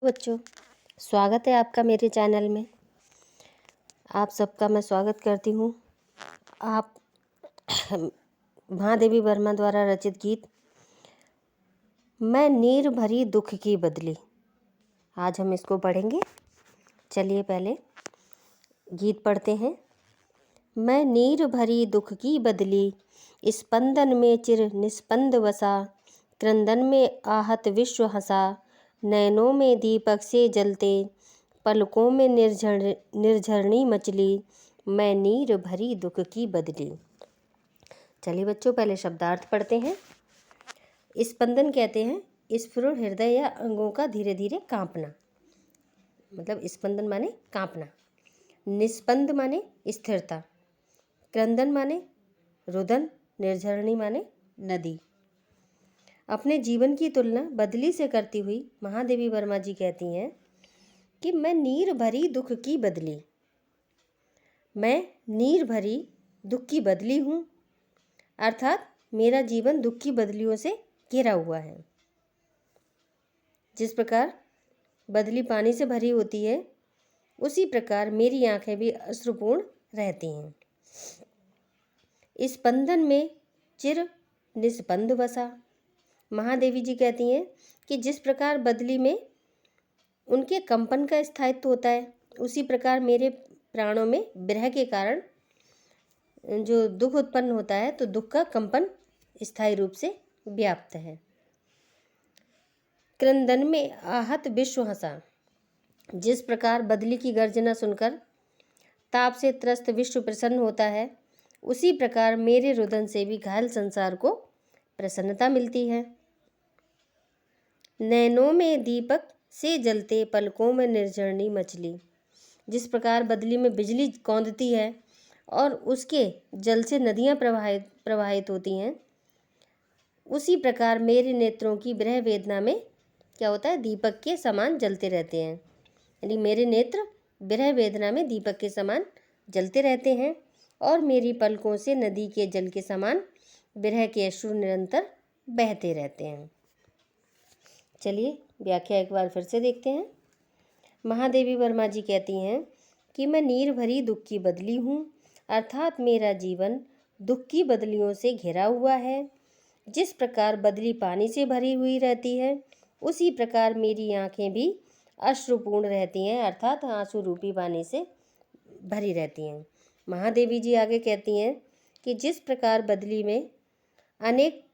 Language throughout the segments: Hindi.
बच्चों, स्वागत है आपका मेरे चैनल में। आप सबका मैं स्वागत करती हूँ। आप महादेवी वर्मा द्वारा रचित गीत मैं नीर भरी दुख की बदली, आज हम इसको पढ़ेंगे। चलिए पहले गीत पढ़ते हैं। मैं नीर भरी दुख की बदली, स्पंदन में चिर निस्पंद वसा, क्रंदन में आहत विश्व हंसा, नैनों में दीपक से जलते, पलकों में निर्झरणी मचली, मैं नीर भरी दुख की बदली। चलिए बच्चों पहले शब्दार्थ पढ़ते हैं। स्पंदन कहते हैं स्फुरण हृदय या अंगों का धीरे धीरे कांपना, मतलब स्पंदन माने कांपना। निस्पंद माने स्थिरता, क्रंदन माने रुदन, निर्झरणी माने नदी। अपने जीवन की तुलना बदली से करती हुई महादेवी वर्मा जी कहती हैं कि मैं नीर भरी दुख की बदली, मैं नीर भरी दुख की बदली हूँ, अर्थात मेरा जीवन दुख की बदलियों से घिरा हुआ है। जिस प्रकार बदली पानी से भरी होती है, उसी प्रकार मेरी आंखें भी अश्रुपूर्ण रहती हैं। स्पंदन में चिर निस्पंद वसा, महादेवी जी कहती हैं कि जिस प्रकार बदली में उनके कंपन का स्थायित्व होता है, उसी प्रकार मेरे प्राणों में विरह के कारण जो दुख उत्पन्न होता है, तो दुख का कंपन स्थायी रूप से व्याप्त है। क्रंदन में आहत विश्व हंसा, जिस प्रकार बदली की गर्जना सुनकर ताप से त्रस्त विश्व प्रसन्न होता है, उसी प्रकार मेरे रुदन से भी घायल संसार को प्रसन्नता मिलती है। नैनों में दीपक से जलते, पलकों में निर्झरणी मचली, जिस प्रकार बदली में बिजली कौंधती है और उसके जल से नदियाँ प्रवाहित होती हैं, उसी प्रकार मेरे नेत्रों की विरह वेदना में क्या होता है, दीपक के समान जलते रहते हैं। यानी मेरे नेत्र विरह वेदना में दीपक के समान जलते रहते हैं और मेरी पलकों से नदी के जल के समान विरह के अश्रु निरंतर बहते रहते हैं। चलिए व्याख्या एक बार फिर से देखते हैं। महादेवी वर्मा जी कहती हैं कि मैं नीर भरी दुख की बदली हूँ, अर्थात मेरा जीवन दुख की बदलियों से घिरा हुआ है। जिस प्रकार बदली पानी से भरी हुई रहती है, उसी प्रकार मेरी आंखें भी अश्रुपूर्ण रहती हैं, अर्थात आंसू रूपी पानी से भरी रहती हैं। महादेवी जी आगे कहती हैं कि जिस प्रकार बदली में अनेक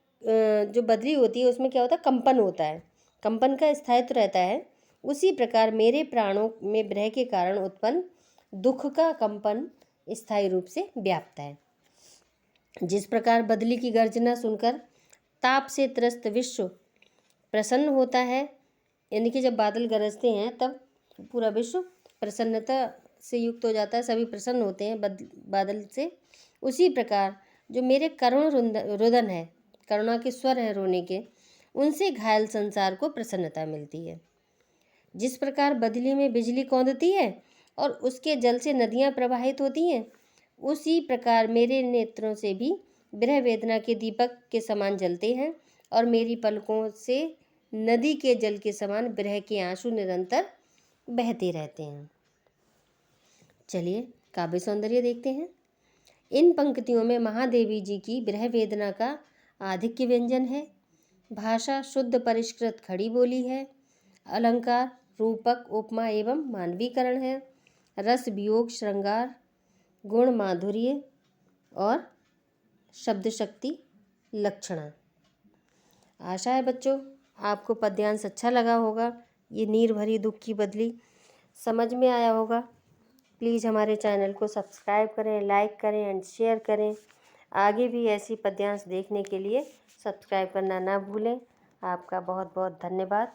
जो बदली होती है उसमें क्या होता है, कंपन होता है, कंपन का स्थायित्व रहता है, उसी प्रकार मेरे प्राणों में विरह के कारण उत्पन्न दुख का कंपन स्थायी रूप से व्याप्त है। जिस प्रकार बदली की गर्जना सुनकर ताप से त्रस्त विश्व प्रसन्न होता है, यानी कि जब बादल गरजते हैं तब पूरा विश्व प्रसन्नता से युक्त हो जाता है, सभी प्रसन्न होते हैं बादल से, उसी प्रकार जो मेरे करुण रुदन है, करुणा के स्वर है रोने के, उनसे घायल संसार को प्रसन्नता मिलती है। जिस प्रकार बदली में बिजली कौंधती है और उसके जल से नदियाँ प्रवाहित होती हैं, उसी प्रकार मेरे नेत्रों से भी विरह वेदना के दीपक के समान जलते हैं और मेरी पलकों से नदी के जल के समान विरह के आंसू निरंतर बहते रहते हैं। चलिए काव्य सौंदर्य देखते हैं। इन पंक्तियों में महादेवी जी की विरह वेदना का आधिक्य व्यंजन है। भाषा शुद्ध परिष्कृत खड़ी बोली है। अलंकार रूपक उपमा एवं मानवीकरण है। रस वियोग श्रृंगार गुण माधुर्य और शब्द शक्ति लक्षणा। आशा है बच्चों आपको पद्यांश अच्छा लगा होगा। ये नीर भरी दुख की बदली समझ में आया होगा। प्लीज़ हमारे चैनल को सब्सक्राइब करें, लाइक करें एंड शेयर करें। आगे भी ऐसी पद्यांश देखने के लिए सब्सक्राइब करना ना भूलें। आपका बहुत बहुत धन्यवाद।